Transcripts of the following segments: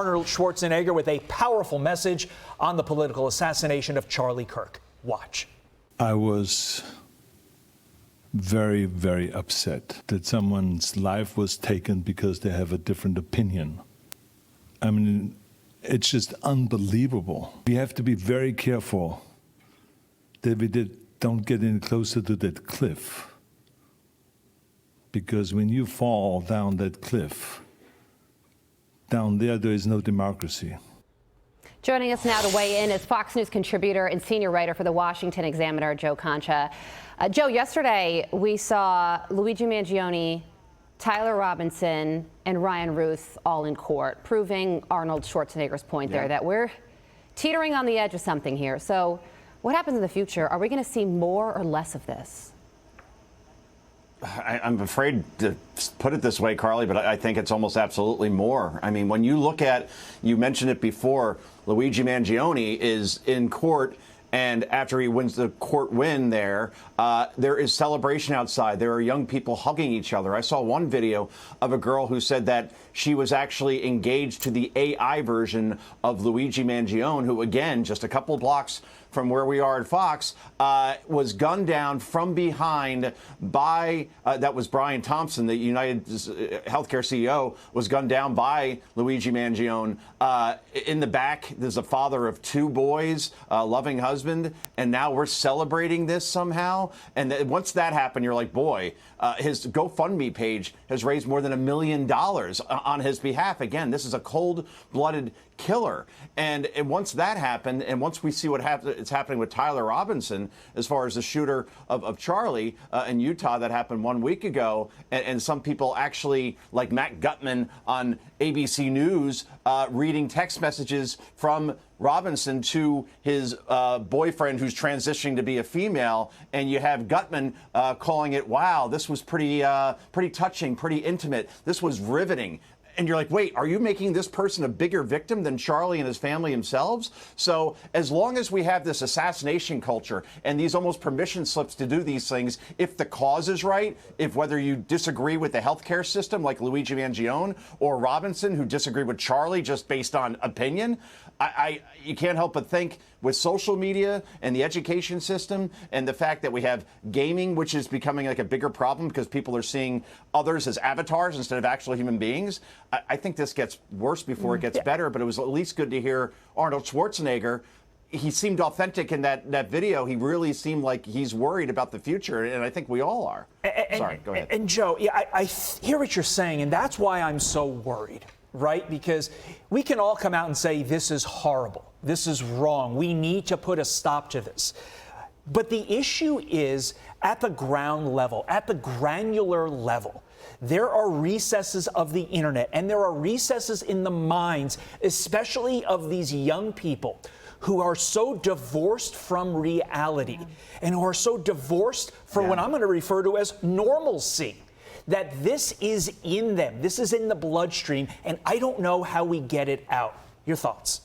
Arnold Schwarzenegger with a powerful message on the political assassination of Charlie Kirk. Watch. I was very, very upset that someone's life was taken because they have a different opinion. I mean, it's just unbelievable. We have to be very careful that we don't get any closer to that cliff. Because when you fall down that cliff, down there is no democracy. Joining us now to weigh in is Fox News contributor and senior writer for the Washington Examiner, Joe Concha. Joe, yesterday we saw Luigi Mangione, Tyler Robinson, and Ryan Ruth all in court, proving Arnold Schwarzenegger's point there that we're teetering on the edge of something here. So what happens in the future? Are we going to see more or less of this? I'm afraid to put it this way, Carly, but I think it's almost absolutely more. I mean, when you look at, you mentioned it before, Luigi Mangione is in court, and after he wins the court win there is celebration outside. There are young people hugging each other. I saw one video of a girl who said that she was actually engaged to the AI version of Luigi Mangione, who, again, just a couple blocks from where we are at Fox, was gunned down from behind by, that was Brian Thompson, the United Healthcare CEO, was gunned down by Luigi Mangione. In the back, there's a father of two boys, a loving husband, and now we're celebrating this somehow. And once that happened, you're like, boy, his GoFundMe page has raised more than $1 million on his behalf. Again, this is a cold-blooded killer. And once that happened, and once we see what is happening with Tyler Robinson, as far as the shooter of Charlie in Utah that happened 1 week ago, and some people actually, like Matt Gutman on ABC News, reading text messages from Robinson to his boyfriend who's transitioning to be a female, and you have Gutman calling it, wow, this was pretty touching, pretty intimate. This was riveting. And you're like, wait, are you making this person a bigger victim than Charlie and his family themselves? So as long as we have this assassination culture and these almost permission slips to do these things, if the cause is right, if whether you disagree with the healthcare system like Luigi Mangione or Robinson, who disagree with Charlie just based on opinion, you can't help but think with social media and the education system and the fact that we have gaming, which is becoming like a bigger problem because people are seeing others as avatars instead of actual human beings. I think this gets worse before it gets better, but it was at least good to hear Arnold Schwarzenegger. He seemed authentic in that video. He really seemed like he's worried about the future, and I think we all are. Sorry, go ahead. And Joe, I hear what you're saying, and that's why I'm so worried, right? Because we can all come out and say, this is horrible. This is wrong. We need to put a stop to this. But the issue is at the ground level, at the granular level. There are recesses of the internet, and there are recesses in the minds, especially of these young people who are so divorced from reality and who are so divorced from what I'm going to refer to as normalcy, that this is in them. This is in the bloodstream, and I don't know how we get it out. Your thoughts?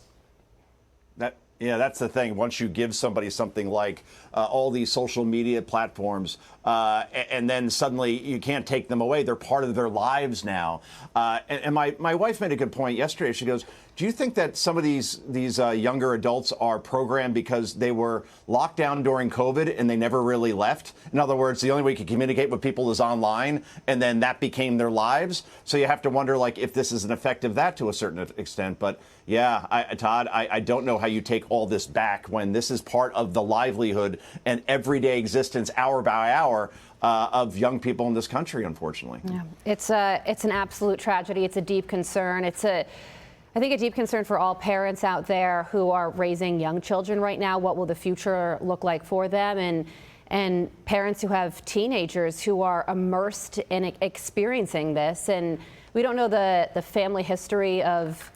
Yeah, that's the thing. Once you give somebody something like all these social media platforms, and then suddenly you can't take them away. They're part of their lives now. And my wife made a good point yesterday. She goes, do you think that some of these younger adults are programmed because they were locked down during COVID and they never really left? In other words, the only way you can communicate with people is online, and then that became their lives. So you have to wonder, like, if this is an effect of that to a certain extent. But yeah, Todd, I don't know how you take all this back when this is part of the livelihood and everyday existence, hour by hour, of young people in this country, unfortunately. Yeah. It's an absolute tragedy. It's a deep concern. I think a deep concern for all parents out there who are raising young children right now. What will the future look like for them? And parents who have teenagers who are immersed in experiencing this. And we don't know the family history of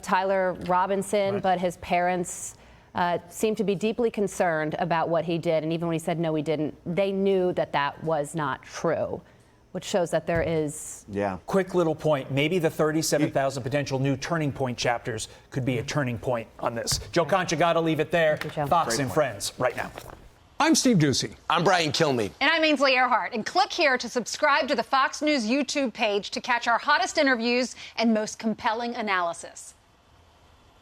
Tyler Robinson, but his parents seem to be deeply concerned about what he did. And even when he said, no, he didn't, they knew that that was not true, which shows that there is. Yeah. Quick little point. Maybe the 37,000 potential new turning point chapters could be a turning point on this. Joe Concha, got to leave it there. Fox and Friends right now. I'm Steve Doocy. I'm Brian Kilmeade. And I'm Ainsley Earhart. And click here to subscribe to the Fox News YouTube page to catch our hottest interviews and most compelling analysis.